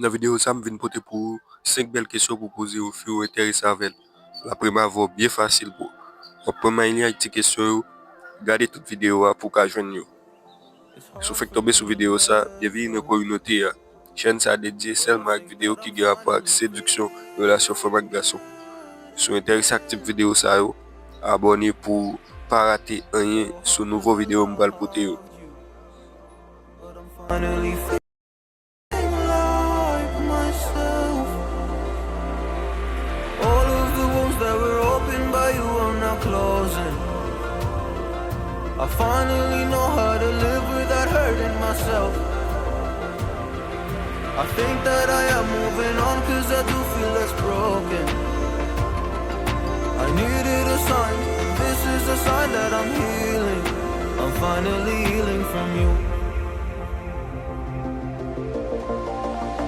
Dans la vidéo, ça me vient porter pour 5 belles questions pour poser au fur ou interese avel. La première va bien facile pour. En premier lieu, il y a des questions. Regardez toute vidéo pour qu'à joindre. Si vous faites tomber sur vidéo ça, bienvenue dans la communauté. Chaîne ça dédiée seulement à une vidéo qui a rapport avec séduction, relation femme avec garçon. Si vous intéressez à cette vidéo ça, abonnez pour pas rater rien sur nouveau vidéo que je vais porter. Finally feeling like myself. All of the wounds that were opened by you are now closing. I finally know how to live without hurting myself. I think that I am moving on, cause I do feel less broken. I needed a sign, this is a sign that I'm healing. I'm finally healing from you.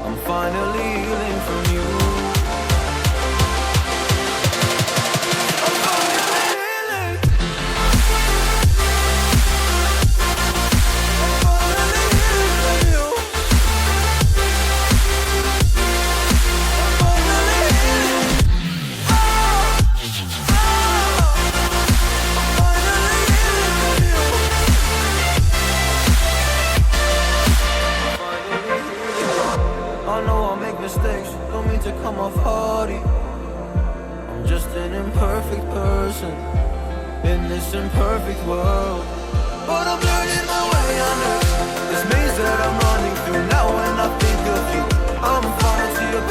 I'm finally healing from you. I'm finally healing. I'm finally healing from you. I'm finally healing. Oh, oh. I'm finally healing from you. I know I make mistakes, don't mean to come off hardy. I'm just an imperfect person in this imperfect world. But I'm learning my way under this maze that I'm running through. Now when I think of you, I'm falling to your